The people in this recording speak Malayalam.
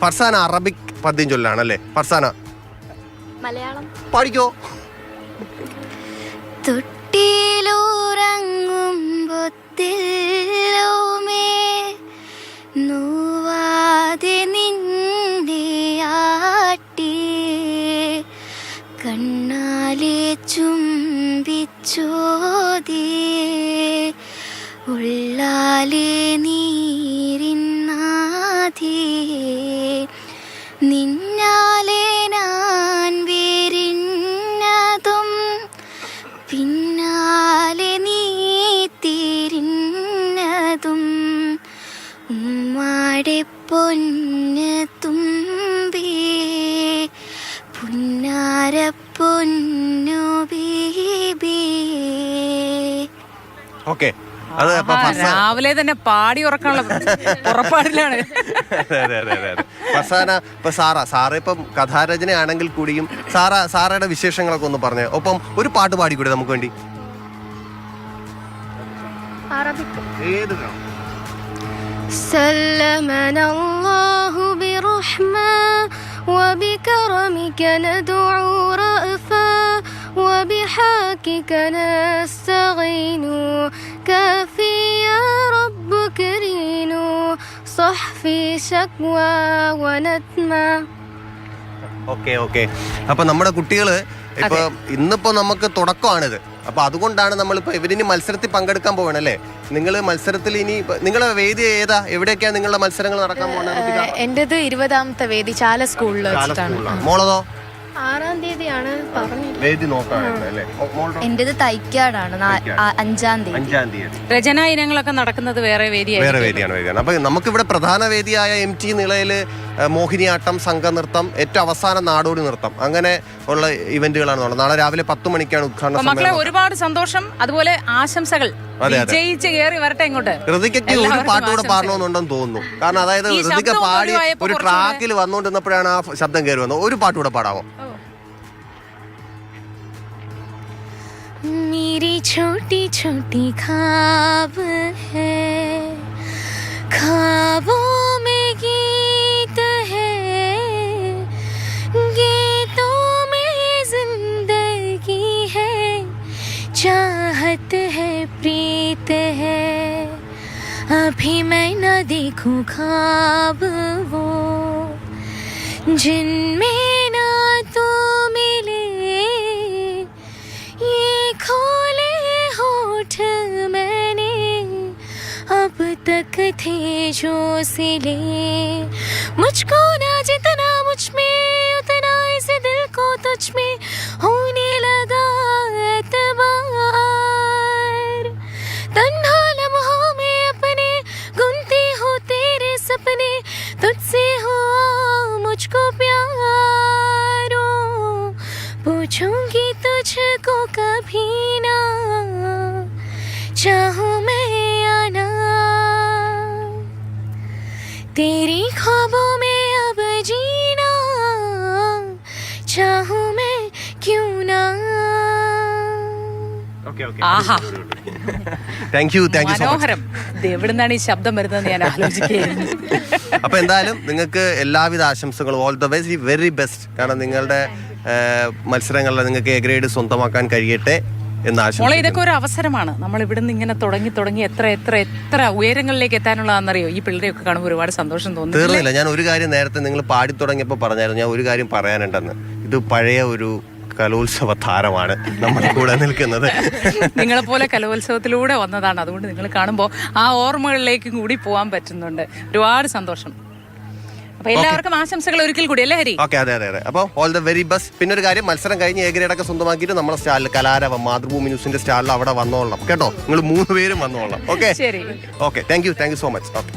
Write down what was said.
ഫർസാന അറബിക് പദ്യം ചൊല്ലാണല്ലേ? ഫർസാന മലയാളം പാടിക്കോ. തൊട്ടിലുറങ്ങുമ്പൊത്തില്ലോമേ നോവാതെ നിന്നെ ആട്ടി കണ്ണാലെ ചുംബിച്ചോതി ഉള്ളാലെ നീരിന്നാതി നിന്നാലെ ഞാൻ വേരിഞ്ഞതും പിന്നാലെ നീ തിരിഞ്ഞതും ഉമ്മാടെ പൊന്ന് തുമ്പി പുന്നാര പൊന്നു ബീബി. ഓക്കെ, രാവിലെ തന്നെ പാടി ഉറക്കാനുള്ള പുറപ്പാടിലാണ്. ഫർസാന ഇപ്പൊ സാറ ഇപ്പം കഥാരചന ആണെങ്കിൽ കൂടിയും സാറയുടെ വിശേഷങ്ങളൊക്കെ ഒന്ന് പറഞ്ഞേ. ഒപ്പം ഒരു പാട്ട് പാടിക്കൂടെ നമുക്ക് വേണ്ടി? ഏത് سلمنا الله برحمة وبكرمك ندعو رأفا وبحقك نستغين كافي يا رب كريم صحفي شكوى ونتمة. ഓക്കെ. അപ്പൊ നമ്മുടെ കുട്ടികള് ഇപ്പൊ ഇന്നിപ്പോ നമുക്ക് തുടക്കമാണിത്. അപ്പൊ അതുകൊണ്ടാണ് നമ്മളിപ്പോ ഇവരിനി മത്സരത്തിൽ പങ്കെടുക്കാൻ പോകണല്ലേ? നിങ്ങൾ മത്സരത്തിൽ ഇനി നിങ്ങളെ വേദി ഏതാ, എവിടെയൊക്കെയാ നിങ്ങളുടെ മത്സരങ്ങൾ നടക്കാൻ പോകുന്നത്? എന്റേത് 20ാമത്തെ വേദി ചാല സ്കൂളിൽ വെച്ചിട്ടാണ്. മോളതോ? 6-ാം തീയതിയാണ് പറഞ്ഞത്. വേദി നോക്കാണല്ലേ? എന്റേത് തൈക്കാടാണ് 5-ാം തീയതി. രചനാ ഇനങ്ങളൊക്കെ നടക്കുന്നത് വേറെ വേദിയാണ്. അപ്പൊ നമുക്കിവിടെ പ്രധാന വേദിയായ MT നിളയില് മോഹിനിയാട്ടം, സംഘനൃത്തം, ഏറ്റവും അവസാനം നാടോടി നൃത്തം, അങ്ങനെ ഉള്ള ഇവന്റുകളാണ് ഉള്ളത്. നാളെ രാവിലെ 10 മണിക്കാണ് ഉദ്ഘാടനം. മക്കളെ ഒരുപാട് സന്തോഷം, അതുപോലെ ആശംസകൾ. വിജയിച്ച് കയറി വരട്ടെ ഇങ്ങോട്ട്. ഋതികയ്ക്ക് ഒരു പാട്ടുകൂടെ പാടണമെന്നുണ്ടെന്ന് തോന്നുന്നു. കാരണം അതായത് ഋതിക പാടി ഒരു ട്രാക്കിൽ വന്നുകൊണ്ടിരുന്നപ്പോഴാണ് ആ ശബ്ദം കയറി വന്നത്. ഒരു പാട്ടുകൂടെ പാടാമോ? मेरी छोटी छोटी ख्वाब है, ख्वाबों में गीत है, गीतों में जिंदगी है, चाहत है, प्रीत है, अभी मैं न देखूं ख्वाब वो जिनमें ना तो मिले, ये खोले होठ मैंने अब तक थे जो सिले, मुझको ना जितना मुझ में उतना इस दिल को तुझ में होने लगा एतबार, तन्हा लम्हों में अपने गुनती हो तेरे सपने, तुझसे हो मुझको प्यारो, पूछूंगी तुझको कभी ना, चाहूं मैं आना तेरी ख्वाबों में अब जीना, चाहूं मैं क्यों ना. Thank you so much. മനോഹരം. എവിടുന്നാണ് ഈ ശബ്ദം വരുന്നത് ഞാൻ ആലോചിക്കുകയായിരുന്നു. അപ്പൊ എന്തായാലും നിങ്ങൾക്ക് എല്ലാവിധ ആശംസകളും, ഓൾ ദ വെരി ബെസ്റ്റ്. കാരണം നിങ്ങളുടെ മത്സരങ്ങളിൽ നിങ്ങൾക്ക് എ ഗ്രേഡ് സ്വന്തമാക്കാൻ കഴിയട്ടെ എന്ന് ആശംസിക്കുന്നു. ഇതൊക്കെ ഒരു അവസരമാണ്. നമ്മൾ ഇവിടുന്ന് ഇങ്ങനെ തുടങ്ങി എത്ര ഉയരങ്ങളിലേക്ക് എത്താനുള്ളതാണെന്നറിയോ? ഈ പിള്ളേരെയൊക്കെ കാണുമ്പോൾ ഒരുപാട് സന്തോഷം തോന്നുന്നു. തീർന്നില്ല. ഞാൻ ഒരു കാര്യം നേരത്തെ നിങ്ങൾ പാടി തുടങ്ങിയപ്പോൾ പറഞ്ഞായിരുന്നു, ഞാൻ ഒരു കാര്യം പറയാനുണ്ടെന്ന്. ഇത് പഴയ ഒരു കലോത്സവ താരമാണ് നമ്മുടെ കൂടെ നിൽക്കുന്നത്. നിങ്ങളെ പോലെ കലോത്സവത്തിലൂടെ വന്നതാണ്. അതുകൊണ്ട് നിങ്ങൾ കാണുമ്പോൾ ആ ഓർമ്മകളിലേക്കും കൂടി പോകാൻ പറ്റുന്നുണ്ട്. ഒരുപാട് സന്തോഷം. അപ്പൊ എല്ലാവർക്കും ആശംസകൾ ഒരിക്കൽ കൂടി അല്ലേ ഹരി? ഓക്കെ, അതെ. അപ്പോൾ ഓൾ ദ വെരി ബെസ്റ്റ്. പിന്നെ ഒരു കാര്യം, മത്സരം കഴിഞ്ഞ് എ ഗ്രേഡൊക്കെ സ്വന്തമാക്കിയിട്ട് നമ്മുടെ സ്റ്റാളിൽ കലാരവം മാതൃഭൂമി ന്യൂസിന്റെ സ്റ്റാളിൽ അവിടെ വന്നോളണം കേട്ടോ. നിങ്ങൾ 3 പേരും വന്നോളണം. Okay, thank you so much. Okay.